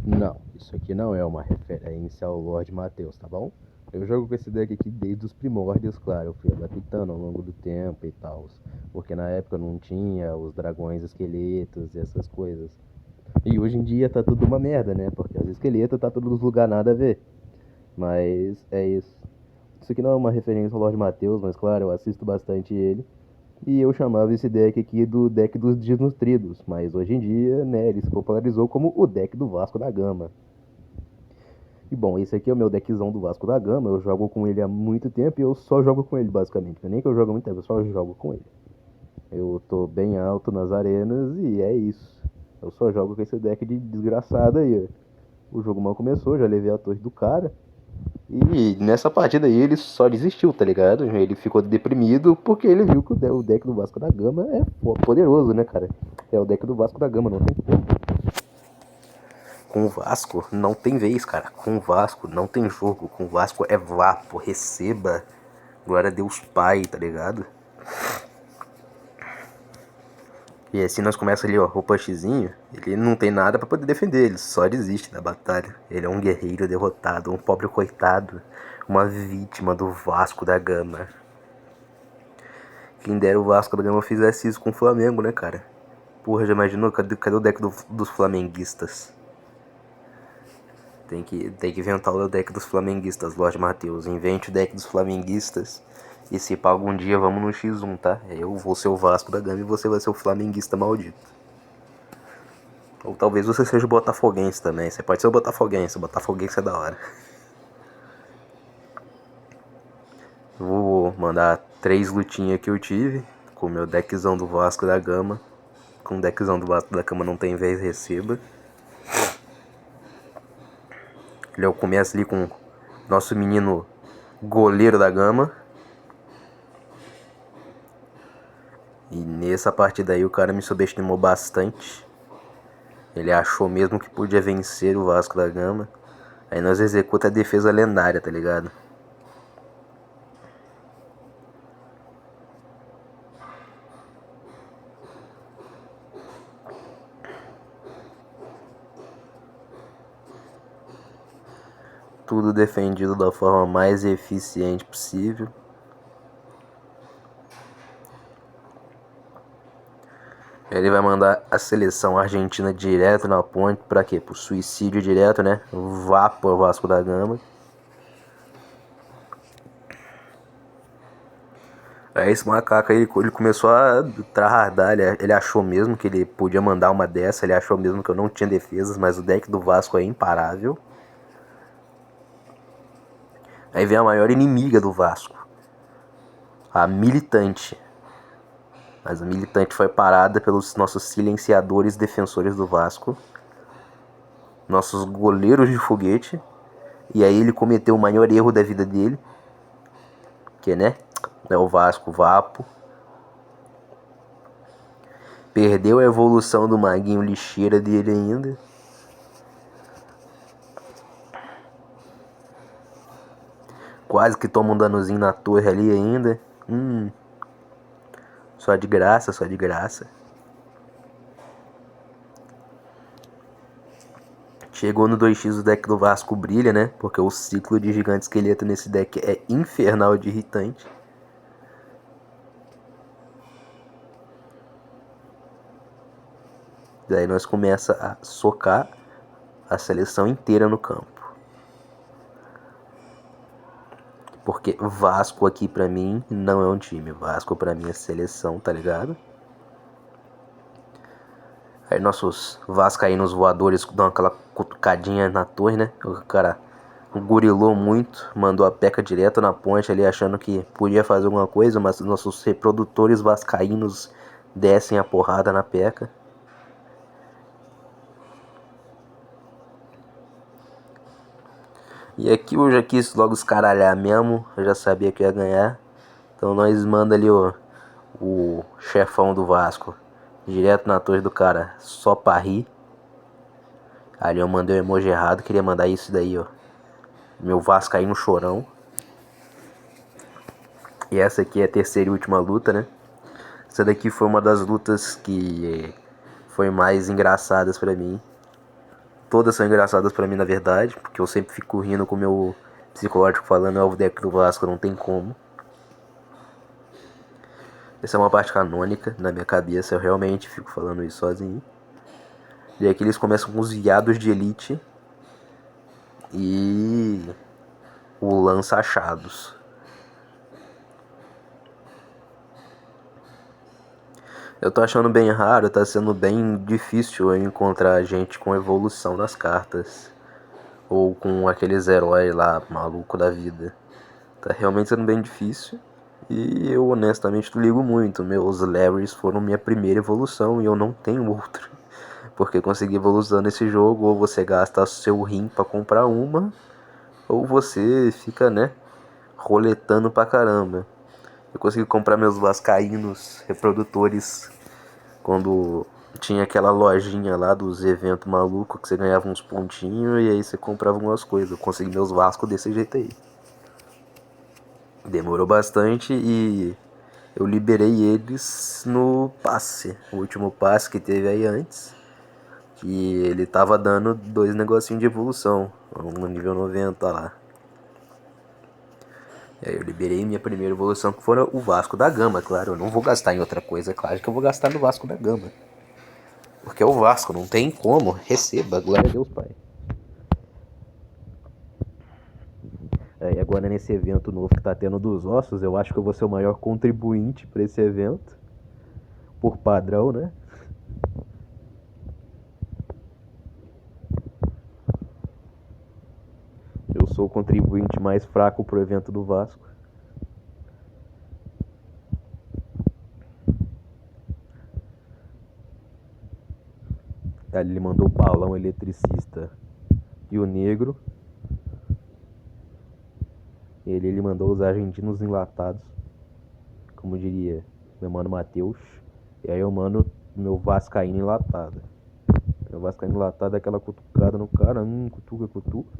Não, isso aqui não é uma referência ao Lorde Matheus, tá bom? Eu jogo com esse deck aqui desde os primórdios, claro. Eu fui adaptando ao longo do tempo e tal. Porque na época não tinha os dragões esqueletos e essas coisas. E hoje em dia tá tudo uma merda, né? Porque os esqueletos tá tudo nos lugares nada a ver. Mas é isso. Isso aqui não é uma referência ao Lorde Matheus, mas claro, eu assisto bastante ele. E eu chamava esse deck aqui do deck dos desnutridos. Mas hoje em dia, né, ele se popularizou como o deck do Vasco da Gama. E bom, esse aqui é o meu deckzão do Vasco da Gama. Eu jogo com ele há muito tempo e eu só jogo com ele, basicamente. Não é nem que eu jogo há muito tempo, eu só jogo com ele. Eu tô bem alto nas arenas e é isso. Eu só jogo com esse deck de desgraçado aí. O jogo mal começou, já levei a torre do cara. E nessa partida aí ele só desistiu, tá ligado? Ele ficou deprimido porque ele viu que o deck do Vasco da Gama é poderoso, né, cara? É o deck do Vasco da Gama, não tem como. Com o Vasco não tem vez, cara. Com o Vasco não tem jogo. Com o Vasco é vapo, receba. Glória a Deus Pai, tá ligado? E assim nós começa ali, ó, o Pushzinho. Ele não tem nada pra poder defender, ele só desiste da batalha. Ele é um guerreiro derrotado, um pobre coitado. Uma vítima do Vasco da Gama. Quem dera o Vasco da Gama fizesse isso com o Flamengo, né, cara? Porra, já imaginou? Cadê o deck dos flamenguistas? Tem que inventar o deck dos flamenguistas, Lorde Matheus. Invente o deck dos flamenguistas. E se pra algum dia vamos no X1, tá? Eu vou ser o Vasco da Gama e você vai ser o flamenguista maldito. Ou talvez você seja o botafoguense também. Você pode ser o botafoguense. O botafoguense é da hora. Vou mandar 3 lutinhas que eu tive. Com o meu deckzão do Vasco da Gama. Com o deckzão do Vasco da Gama não tem vez, receba. Eu começo ali com nosso menino goleiro da Gama. E nessa partida aí o cara me subestimou bastante. Ele achou mesmo que podia vencer o Vasco da Gama. Aí nós executa a defesa lendária, tá ligado? Tudo defendido da forma mais eficiente possível. Ele vai mandar a seleção argentina direto na ponte. Pra quê? Pro suicídio direto, né? Vá pro Vasco da Gama. Aí esse macaco aí, ele começou a tryhardar. Ele achou mesmo que ele podia mandar uma dessa. Ele achou mesmo que eu não tinha defesas. Mas o deck do Vasco é imparável. Aí vem a maior inimiga do Vasco. A militante. Mas a militante foi parada pelos nossos silenciadores defensores do Vasco. Nossos goleiros de foguete. E aí ele cometeu o maior erro da vida dele. Que, né? É o Vasco Vapo. Perdeu a evolução do maguinho lixeira dele ainda. Quase que toma um danozinho na torre ali ainda. Só de graça, só de graça. Chegou no 2x, o deck do Vasco brilha, né? Porque o ciclo de gigante esqueleto nesse deck é infernal de irritante. Daí nós começa a socar a seleção inteira no campo. Porque Vasco aqui pra mim não é um time. Vasco pra mim é seleção, tá ligado? Aí nossos vascaínos voadores dão aquela cutucadinha na torre, né? O cara gurilou muito, mandou a P.E.K.K.A direto na ponte ali, achando que podia fazer alguma coisa, mas nossos reprodutores vascaínos descem a porrada na P.E.K.K.A. E aqui eu já quis logo escaralhar mesmo, eu já sabia que ia ganhar. Então nós manda ali o chefão do Vasco direto na torre do cara, só pra rir. Ali eu mandei o emoji errado, queria mandar isso daí, ó. Meu vascaíno chorão. E essa aqui é a terceira e última luta, né? Essa daqui foi uma das lutas que foi mais engraçadas pra mim. Todas são engraçadas pra mim, na verdade, porque eu sempre fico rindo com o meu psicológico falando, o deck do Vasco não tem como. Essa é uma parte canônica na minha cabeça, eu realmente fico falando isso sozinho. E aqui eles começam com os viados de elite e o lança-achados. Eu tô achando bem raro, tá sendo bem difícil eu encontrar gente com evolução nas cartas. Ou com aqueles heróis lá, maluco da vida. Tá realmente sendo bem difícil. E eu honestamente não ligo muito. Meus Larrys foram minha primeira evolução e eu não tenho outra. Porque conseguir evolução nesse jogo, ou você gasta seu rim pra comprar uma, ou você fica, né, roletando pra caramba. Eu consegui comprar meus vascaínos reprodutores quando tinha aquela lojinha lá dos eventos malucos que você ganhava uns pontinhos e aí você comprava algumas coisas. Eu consegui meus Vasco desse jeito aí. Demorou bastante e eu liberei eles no passe. O último passe que teve aí antes. Que ele tava dando 2 negocinhos de evolução. No nível 90 lá. E aí eu liberei minha primeira evolução, que foi o Vasco da Gama, claro. Eu não vou gastar em outra coisa, claro que eu vou gastar no Vasco da Gama. Porque é o Vasco, não tem como. Receba, glória a Deus, Pai. E agora nesse evento novo que tá tendo dos ossos, eu acho que eu vou ser o maior contribuinte para esse evento. Por padrão, né? Eu sou o contribuinte mais fraco pro evento do Vasco. Ele mandou o balão eletricista e o negro. Ele mandou os argentinos enlatados, como diria meu mano Matheus. E aí eu mando meu vascaíno enlatado. Meu vascaíno enlatado é aquela cutucada no cara, cutuca, cutuca.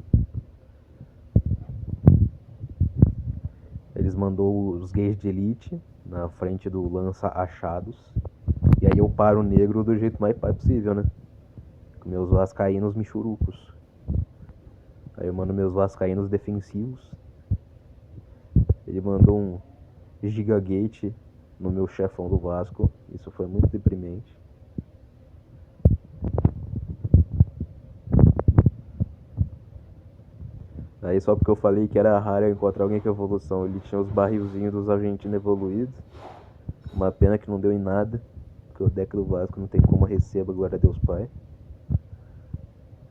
Eles mandou os gays de elite na frente do lança-achados. E aí eu paro o negro do jeito mais pai possível, né? Com meus vascaínos michurucos. Aí eu mando meus vascaínos defensivos. Ele mandou um gigagate no meu chefão do Vasco. Isso foi muito deprimente. Aí só porque eu falei que era raro eu encontrar alguém com evolução. Ele tinha os barrilzinhos dos argentinos evoluídos. Uma pena que não deu em nada. Porque o deck do Vasco não tem como receba, glória a Deus Pai.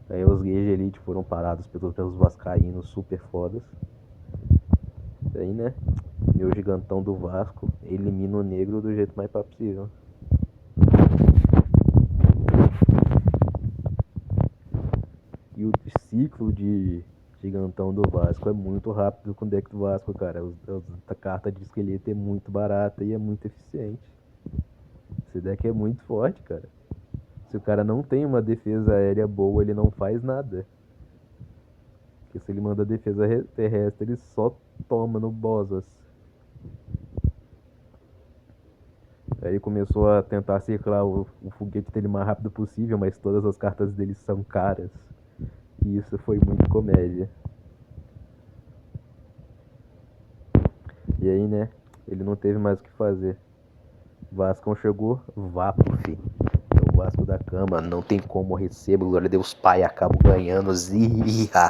Aí os gays de elite foram parados pelos vascaínos super fodas. Aí, né, meu gigantão do Vasco elimina o negro do jeito mais possível. E o ciclo de gigantão do Vasco é muito rápido com o deck do Vasco, cara. A carta de esqueleto é muito barata e é muito eficiente. Esse deck é muito forte, cara. Se o cara não tem uma defesa aérea boa, ele não faz nada. Porque se ele manda defesa terrestre, ele só toma no Bosas. Aí ele começou a tentar circular o foguete dele o mais rápido possível, mas todas as cartas dele são caras. E isso foi muito comédia. E aí, né, ele não teve mais o que fazer. Vascão chegou, vapo, fi. É o Vasco da Cama, não tem como recebo, glória a Deus Pai, acabo ganhando, zia.